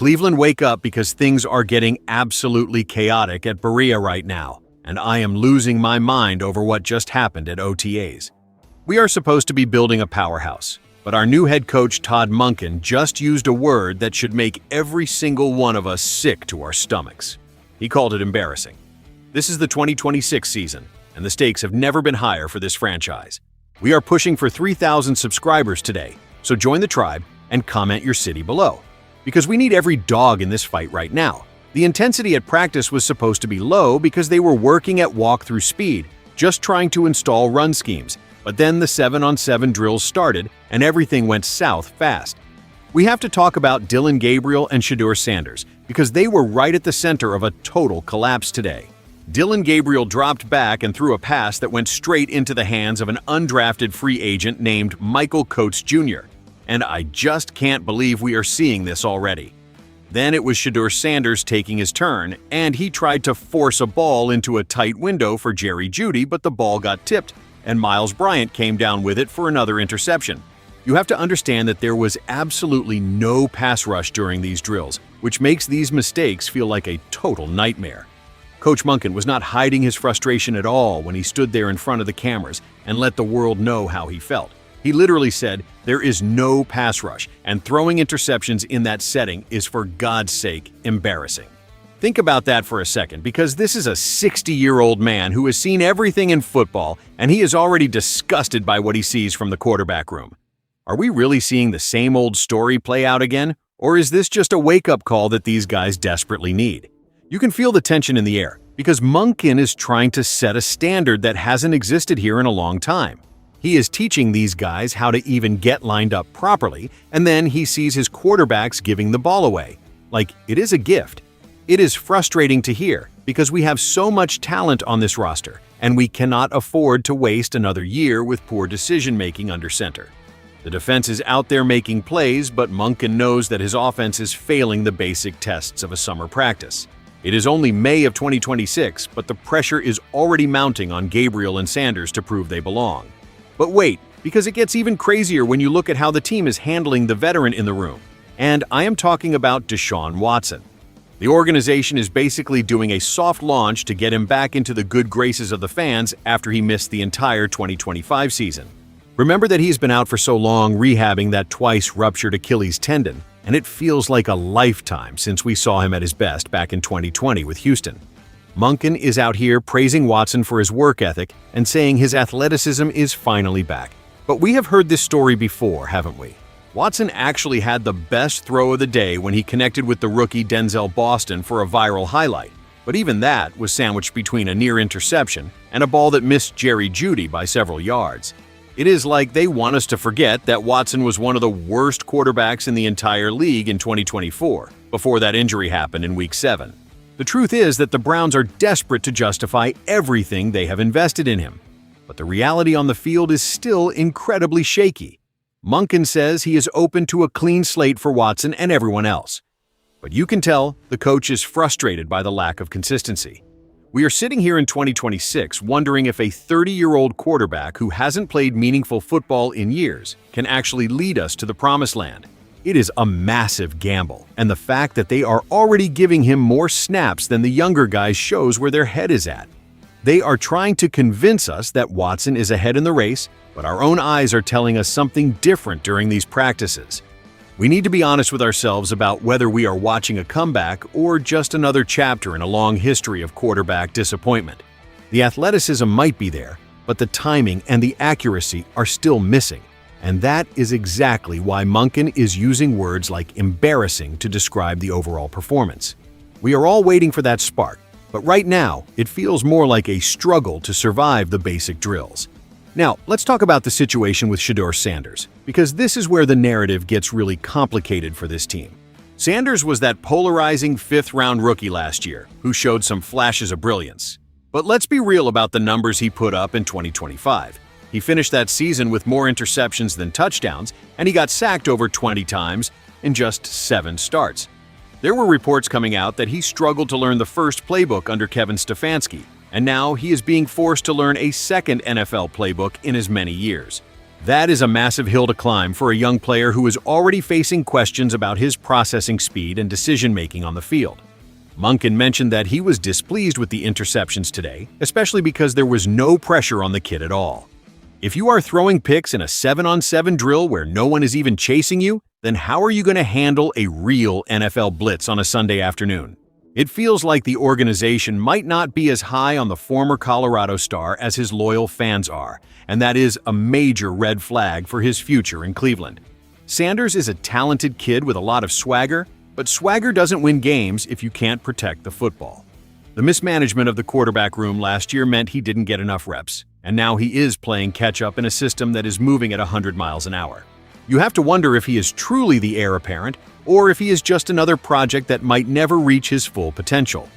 Cleveland, wake up because things are getting absolutely chaotic at Berea right now, and I am losing my mind over what just happened at OTAs. We are supposed to be building a powerhouse, but our new head coach Todd Monken just used a word that should make every single one of us sick to our stomachs. He called it embarrassing. This is the 2026 season, and the stakes have never been higher for this franchise. We are pushing for 3,000 subscribers today, so join the tribe and comment your city below. Because we need every dog in this fight right now. The intensity at practice was supposed to be low because they were working at walk-through speed, just trying to install run schemes. But then the 7-on-7 drills started and everything went south fast. We have to talk about Dillon Gabriel and Shedeur Sanders because they were right at the center of a total collapse today. Dillon Gabriel dropped back and threw a pass that went straight into the hands of an undrafted free agent named Michael Coates Jr., and I just can't believe we are seeing this already. Then it was Shedeur Sanders taking his turn, and he tried to force a ball into a tight window for Jeudy, but the ball got tipped, and Miles Bryant came down with it for another interception. You have to understand that there was absolutely no pass rush during these drills, which makes these mistakes feel like a total nightmare. Coach Monken was not hiding his frustration at all when he stood there in front of the cameras and let the world know how he felt. He literally said, "There is no pass rush, and throwing interceptions in that setting is, for God's sake, embarrassing." Think about that for a second, because this is a 60-year-old man who has seen everything in football, and he is already disgusted by what he sees from the quarterback room. Are we really seeing the same old story play out again, or is this just a wake-up call that these guys desperately need? You can feel the tension in the air, because Monken is trying to set a standard that hasn't existed here in a long time. He is teaching these guys how to even get lined up properly, and then he sees his quarterbacks giving the ball away. Like, it is a gift. It is frustrating to hear, because we have so much talent on this roster, and we cannot afford to waste another year with poor decision-making under center. The defense is out there making plays, but Monken knows that his offense is failing the basic tests of a summer practice. It is only May of 2026, but the pressure is already mounting on Gabriel and Sanders to prove they belong. But wait, because it gets even crazier when you look at how the team is handling the veteran in the room. And I am talking about Deshaun Watson. The organization is basically doing a soft launch to get him back into the good graces of the fans after he missed the entire 2025 season. Remember that he's been out for so long rehabbing that twice ruptured Achilles tendon, and it feels like a lifetime since we saw him at his best back in 2020 with Houston. Monken is out here praising Watson for his work ethic and saying his athleticism is finally back. But we have heard this story before, haven't we? Watson actually had the best throw of the day when he connected with the rookie Denzel Boston for a viral highlight. But even that was sandwiched between a near interception and a ball that missed Jeudy by several yards. It is like they want us to forget that Watson was one of the worst quarterbacks in the entire league in 2024, before that injury happened in Week 7. The truth is that the Browns are desperate to justify everything they have invested in him. But the reality on the field is still incredibly shaky. Monken says he is open to a clean slate for Watson and everyone else. But you can tell the coach is frustrated by the lack of consistency. We are sitting here in 2026 wondering if a 30-year-old quarterback who hasn't played meaningful football in years can actually lead us to the promised land. It is a massive gamble, and the fact that they are already giving him more snaps than the younger guys shows where their head is at. They are trying to convince us that Watson is ahead in the race, but our own eyes are telling us something different during these practices. We need to be honest with ourselves about whether we are watching a comeback or just another chapter in a long history of quarterback disappointment. The athleticism might be there, but the timing and the accuracy are still missing. And that is exactly why Monken is using words like embarrassing to describe the overall performance. We are all waiting for that spark, but right now, it feels more like a struggle to survive the basic drills. Now, let's talk about the situation with Shedeur Sanders, because this is where the narrative gets really complicated for this team. Sanders was that polarizing fifth-round rookie last year who showed some flashes of brilliance. But let's be real about the numbers he put up in 2025. He finished that season with more interceptions than touchdowns, and he got sacked over 20 times in just 7 starts. There were reports coming out that he struggled to learn the first playbook under Kevin Stefanski, and now he is being forced to learn a second NFL playbook in as many years. That is a massive hill to climb for a young player who is already facing questions about his processing speed and decision-making on the field. Monken mentioned that he was displeased with the interceptions today, especially because there was no pressure on the kid at all. If you are throwing picks in a 7-on-7 drill where no one is even chasing you, then how are you going to handle a real NFL blitz on a Sunday afternoon? It feels like the organization might not be as high on the former Colorado star as his loyal fans are, and that is a major red flag for his future in Cleveland. Sanders is a talented kid with a lot of swagger, but swagger doesn't win games if you can't protect the football. The mismanagement of the quarterback room last year meant he didn't get enough reps, and now he is playing catch-up in a system that is moving at 100 miles an hour. You have to wonder if he is truly the heir apparent, or if he is just another project that might never reach his full potential.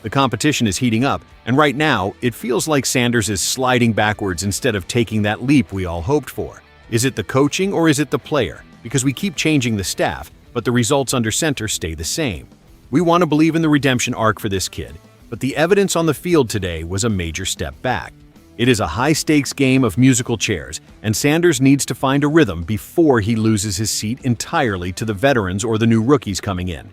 The competition is heating up, and right now, it feels like Sanders is sliding backwards instead of taking that leap we all hoped for. Is it the coaching or is it the player? Because we keep changing the staff, but the results under center stay the same. We want to believe in the redemption arc for this kid, but the evidence on the field today was a major step back. It is a high-stakes game of musical chairs, and Sanders needs to find a rhythm before he loses his seat entirely to the veterans or the new rookies coming in.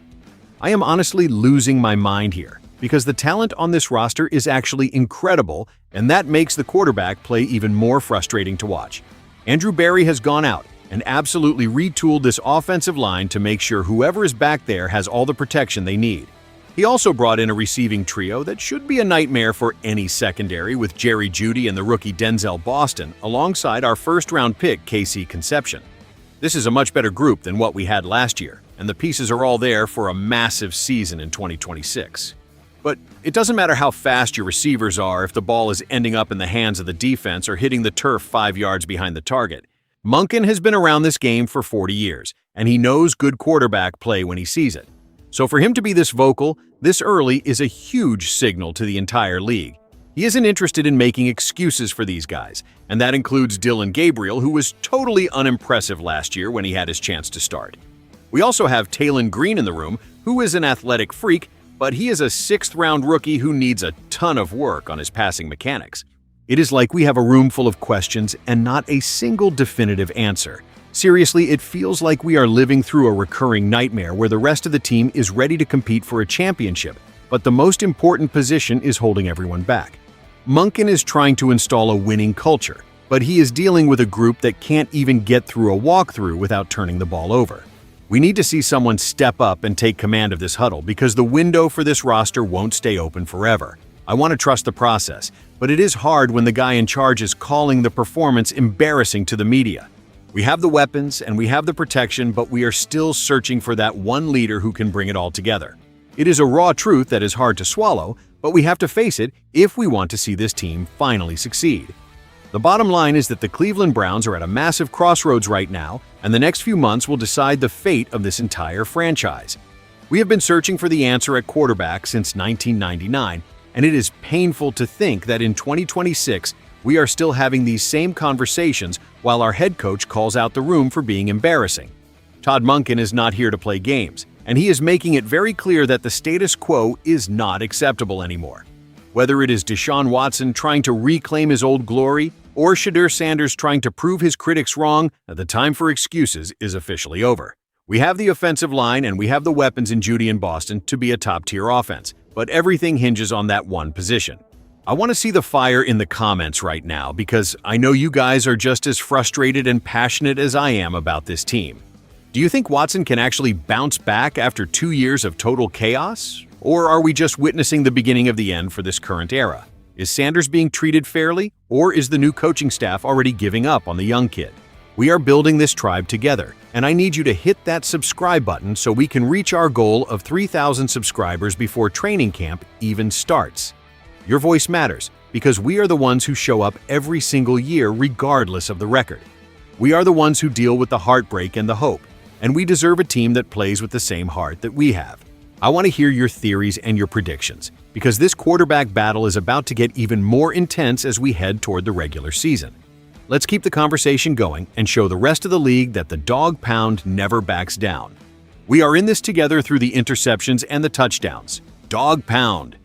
I am honestly losing my mind here, because the talent on this roster is actually incredible, and that makes the quarterback play even more frustrating to watch. Andrew Berry has gone out and absolutely retooled this offensive line to make sure whoever is back there has all the protection they need. He also brought in a receiving trio that should be a nightmare for any secondary with Jeudy and the rookie Denzel Boston alongside our first-round pick Concepcion. This is a much better group than what we had last year, and the pieces are all there for a massive season in 2026. But it doesn't matter how fast your receivers are if the ball is ending up in the hands of the defense or hitting the turf 5 yards behind the target. Monken has been around this game for 40 years, and he knows good quarterback play when he sees it. So for him to be this vocal, this early is a huge signal to the entire league. He isn't interested in making excuses for these guys, and that includes Dillon Gabriel, who was totally unimpressive last year when he had his chance to start. We also have Talon Green in the room, who is an athletic freak, but he is a 6th-round rookie who needs a ton of work on his passing mechanics. It is like we have a room full of questions and not a single definitive answer. Seriously, it feels like we are living through a recurring nightmare where the rest of the team is ready to compete for a championship, but the most important position is holding everyone back. Monken is trying to install a winning culture, but he is dealing with a group that can't even get through a walkthrough without turning the ball over. We need to see someone step up and take command of this huddle because the window for this roster won't stay open forever. I want to trust the process, but it is hard when the guy in charge is calling the performance embarrassing to the media. We have the weapons and we have the protection, but we are still searching for that one leader who can bring it all together. It is a raw truth that is hard to swallow, but we have to face it if we want to see this team finally succeed. The bottom line is that the Cleveland Browns are at a massive crossroads right now, and the next few months will decide the fate of this entire franchise. We have been searching for the answer at quarterback since 1999, and it is painful to think that in 2026, we are still having these same conversations while our head coach calls out the room for being embarrassing. Todd Monken is not here to play games, and he is making it very clear that the status quo is not acceptable anymore. Whether it is Deshaun Watson trying to reclaim his old glory or Shedeur Sanders trying to prove his critics wrong, the time for excuses is officially over. We have the offensive line and we have the weapons in Jeudy and Boston to be a top-tier offense, but everything hinges on that one position. I want to see the fire in the comments right now because I know you guys are just as frustrated and passionate as I am about this team. Do you think Watson can actually bounce back after 2 years of total chaos? Or are we just witnessing the beginning of the end for this current era? Is Sanders being treated fairly, or is the new coaching staff already giving up on the young kid? We are building this tribe together, and I need you to hit that subscribe button so we can reach our goal of 3,000 subscribers before training camp even starts. Your voice matters because we are the ones who show up every single year regardless of the record. We are the ones who deal with the heartbreak and the hope, and we deserve a team that plays with the same heart that we have. I want to hear your theories and your predictions because this quarterback battle is about to get even more intense as we head toward the regular season. Let's keep the conversation going and show the rest of the league that the dog pound never backs down. We are in this together through the interceptions and the touchdowns. Dog pound!